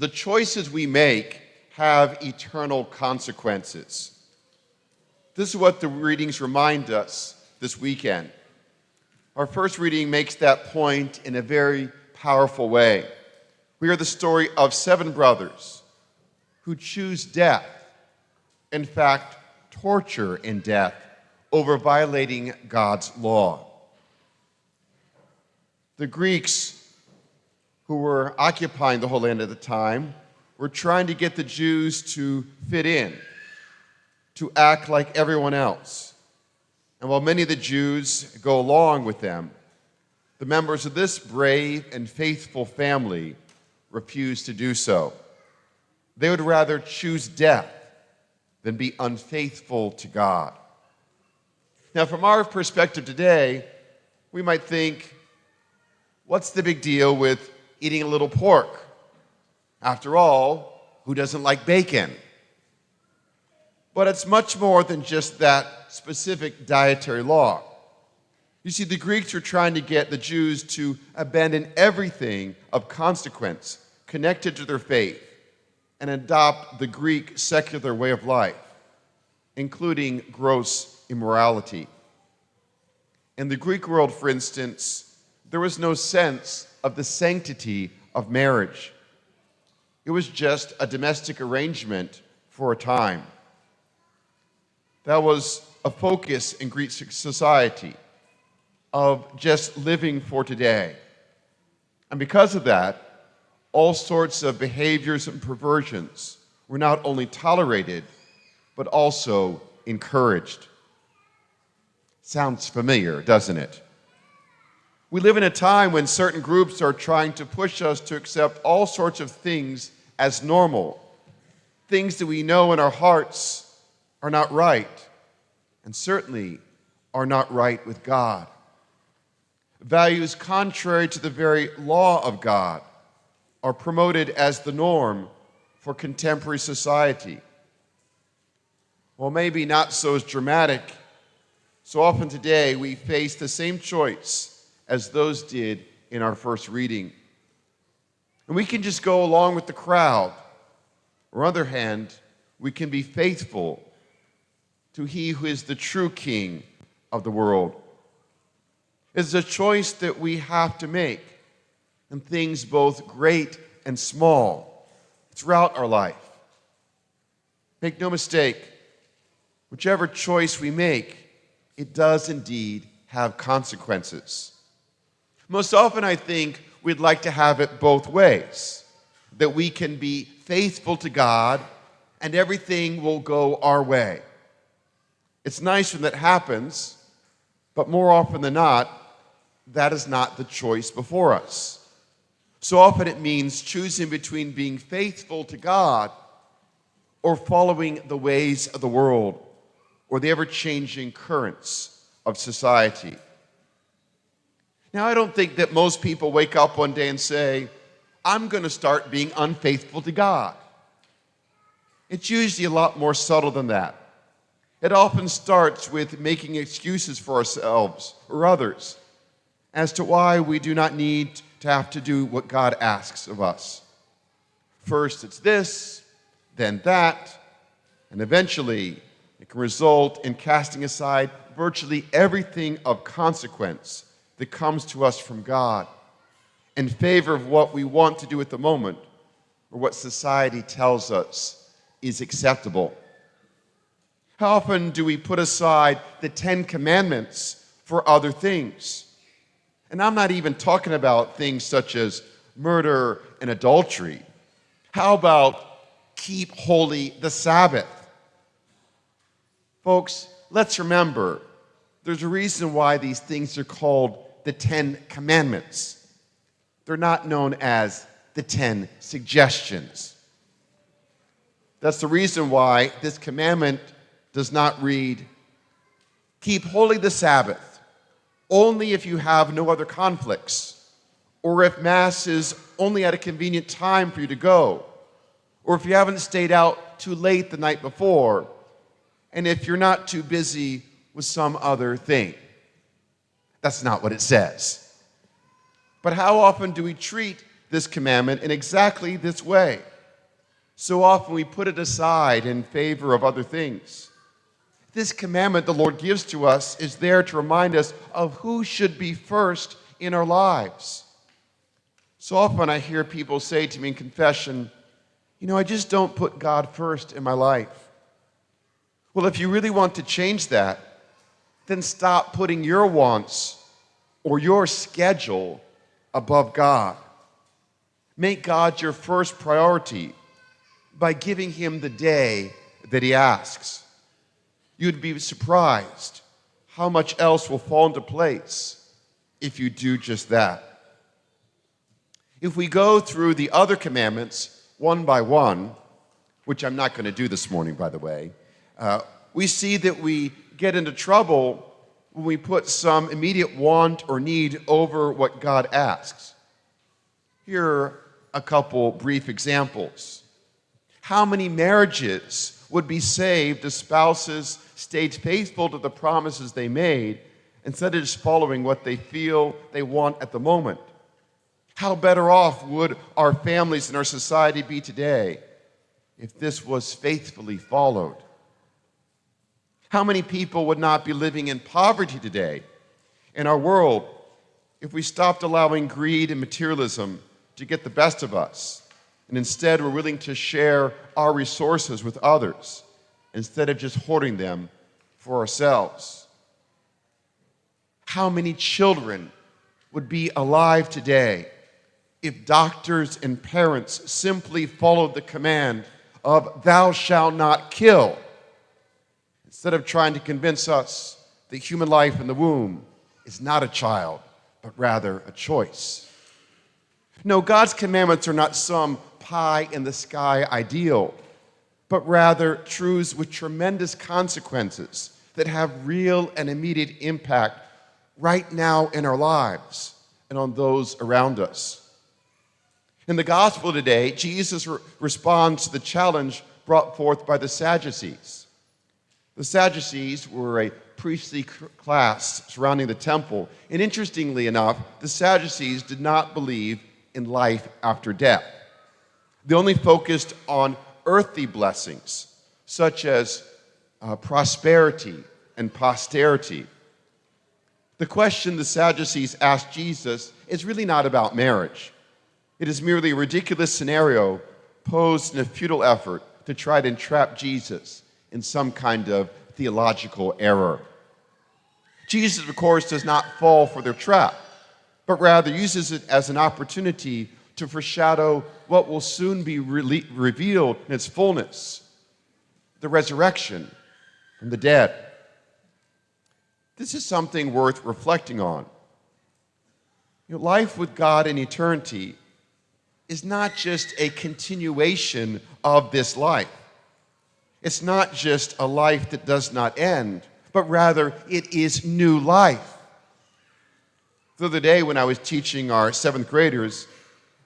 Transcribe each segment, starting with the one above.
the choices we make have eternal consequences. This is what the readings remind us this weekend. Our first reading makes that point in a very powerful way. We hear the story of 7 brothers who choose death, in fact, torture and death, over violating God's law. The Greeks, who were occupying the whole land at the time, were trying to get the Jews to fit in, to act like everyone else. And while many of the Jews go along with them, the members of this brave and faithful family refuse to do so. They would rather choose death than be unfaithful to God. Now, from our perspective today, we might think, what's the big deal with eating a little pork? After all, who doesn't like bacon? But it's much more than just that specific dietary law. You see, the Greeks were trying to get the Jews to abandon everything of consequence connected to their faith and adopt the Greek secular way of life, including gross immorality. In the Greek world, for instance, there was no sense of the sanctity of marriage. It was just a domestic arrangement for a time. That was a focus in Greek society of just living for today. And because of that, all sorts of behaviors and perversions were not only tolerated, but also encouraged. Sounds familiar, doesn't it? We live in a time when certain groups are trying to push us to accept all sorts of things as normal, things that we know in our hearts are not right, and certainly are not right with God. Values contrary to the very law of God are promoted as the norm for contemporary society. Well, maybe not so as dramatic. So often today we face the same choice as those did in our first reading. And we can just go along with the crowd. Or on the other hand, we can be faithful to He who is the true King of the world. It's a choice that we have to make in things both great and small throughout our life. Make no mistake, whichever choice we make, it does indeed have consequences. Most often, I think we'd like to have it both ways, that we can be faithful to God and everything will go our way. It's nice when that happens, but more often than not, that is not the choice before us. So often it means choosing between being faithful to God or following the ways of the world or the ever-changing currents of society. Now, I don't think that most people wake up one day and say, I'm going to start being unfaithful to God. It's usually a lot more subtle than that. It often starts with making excuses for ourselves or others as to why we do not need to have to do what God asks of us. First it's this, then that, and eventually it can result in casting aside virtually everything of consequence that comes to us from God in favor of what we want to do at the moment or what society tells us is acceptable. How often do we put aside the 10 Commandments for other things? And I'm not even talking about things such as murder and adultery. How about keep holy the Sabbath? Folks, let's remember, there's a reason why these things are called the 10 Commandments. They're not known as the 10 Suggestions. That's the reason why this commandment does not read, keep holy the Sabbath only if you have no other conflicts, or if Mass is only at a convenient time for you to go, or if you haven't stayed out too late the night before, and if you're not too busy with some other thing. That's not what it says. But how often do we treat this commandment in exactly this way. So often we put it aside in favor of other things. This commandment the Lord gives to us is there to remind us of who should be first in our lives. So often I hear people say to me in confession, I just don't put God first in my life. Well, if you really want to change that, then stop putting your wants or your schedule above God. Make God your first priority by giving him the day that he asks. You'd be surprised how much else will fall into place if you do just that. If we go through the other commandments one by one, which I'm not going to do this morning, by the way, we see that we get into trouble when we put some immediate want or need over what God asks. Here are a couple brief examples. How many marriages would be saved if spouses stayed faithful to the promises they made instead of just following what they feel they want at the moment? How better off would our families and our society be today if this was faithfully followed? How many people would not be living in poverty today in our world if we stopped allowing greed and materialism to get the best of us and instead were willing to share our resources with others instead of just hoarding them for ourselves? How many children would be alive today if doctors and parents simply followed the command of "thou shalt not kill" instead of trying to convince us that human life in the womb is not a child, but rather a choice? No, God's commandments are not some pie-in-the-sky ideal, but rather truths with tremendous consequences that have real and immediate impact right now in our lives and on those around us. In the gospel today, Jesus responds to the challenge brought forth by the Sadducees. The Sadducees were a priestly class surrounding the temple, and interestingly enough, the Sadducees did not believe in life after death. They only focused on earthly blessings, such as prosperity and posterity. The question the Sadducees asked Jesus is really not about marriage. It is merely a ridiculous scenario posed in a futile effort to try to entrap Jesus in some kind of theological error. Jesus, of course, does not fall for their trap, but rather uses it as an opportunity to foreshadow what will soon be revealed in its fullness, the resurrection from the dead. This is something worth reflecting on. Life with God in eternity is not just a continuation of this life. It's not just a life that does not end, but rather it is new life. The other day when I was teaching our 7th graders,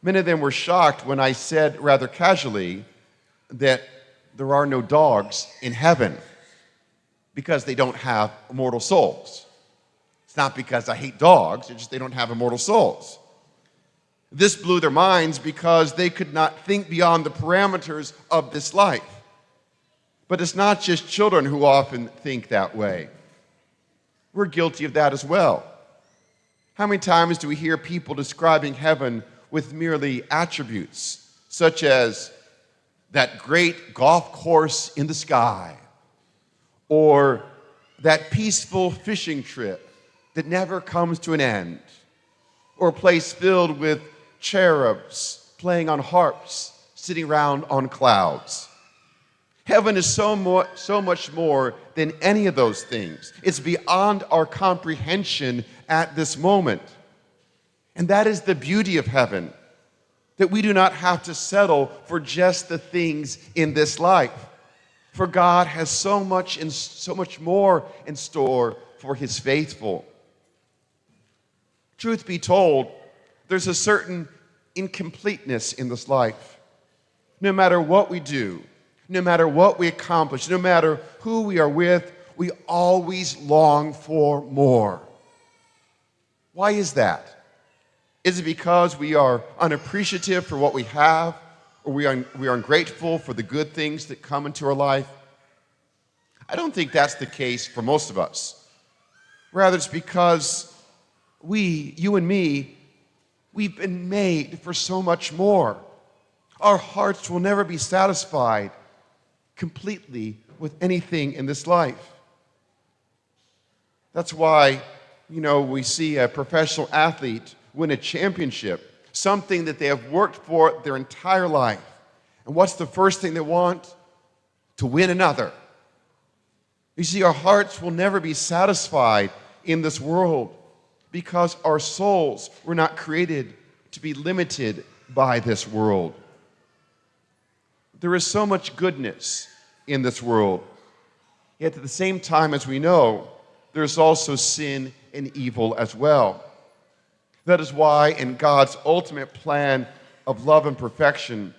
many of them were shocked when I said rather casually that there are no dogs in heaven because they don't have immortal souls. It's not because I hate dogs, it's just they don't have immortal souls. This blew their minds because they could not think beyond the parameters of this life. But it's not just children who often think that way. We're guilty of that as well. How many times do we hear people describing heaven with merely attributes, such as that great golf course in the sky, or that peaceful fishing trip that never comes to an end, or a place filled with cherubs playing on harps, sitting around on clouds? Heaven is so much more than any of those things. It's beyond our comprehension at this moment. And that is the beauty of heaven, that we do not have to settle for just the things in this life. For God has so much more in store for his faithful. Truth be told, there's a certain incompleteness in this life. No matter what we do, no matter what we accomplish, no matter who we are with, we always long for more. Why is that? Is it because we are unappreciative for what we have, or we are ungrateful for the good things that come into our life? I don't think that's the case for most of us. Rather, it's because you and me, we've been made for so much more. Our hearts will never be satisfied completely with anything in this life. That's why, we see a professional athlete win a championship, something that they have worked for their entire life. And what's the first thing they want? To win another. You see, our hearts will never be satisfied in this world because our souls were not created to be limited by this world. There is so much goodness in this world. Yet at the same time, as we know, there's also sin and evil as well. That is why in God's ultimate plan of love and perfection,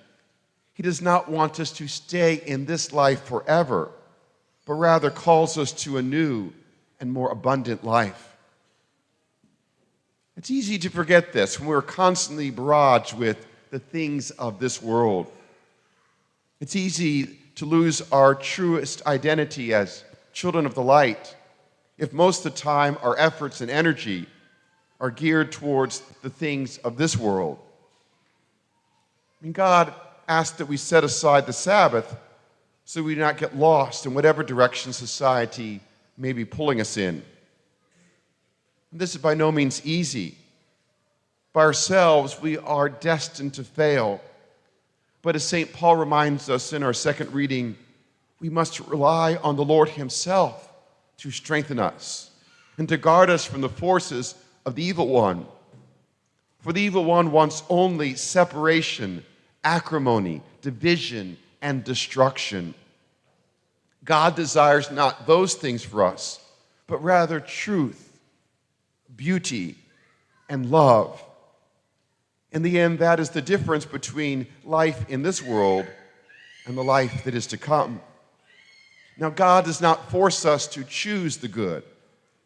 He does not want us to stay in this life forever, but rather calls us to a new and more abundant life. It's easy to forget this when we're constantly barraged with the things of this world. It's easy to lose our truest identity as children of the light if most of the time our efforts and energy are geared towards the things of this world. God asked that we set aside the Sabbath so we do not get lost in whatever direction society may be pulling us in. And this is by no means easy. By ourselves, we are destined to fail. But as St. Paul reminds us in our second reading, we must rely on the Lord Himself to strengthen us and to guard us from the forces of the evil one. For the evil one wants only separation, acrimony, division, and destruction. God desires not those things for us, but rather truth, beauty, and love. In the end, that is the difference between life in this world and the life that is to come. Now, God does not force us to choose the good.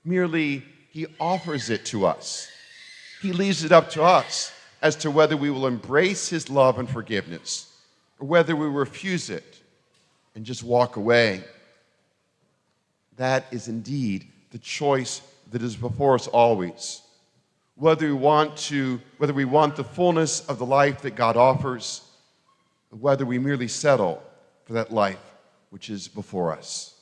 Merely, He offers it to us. He leaves it up to us as to whether we will embrace His love and forgiveness or whether we refuse it and just walk away. That is indeed the choice that is before us always. Whether we want the fullness of the life that God offers, or whether we merely settle for that life which is before us.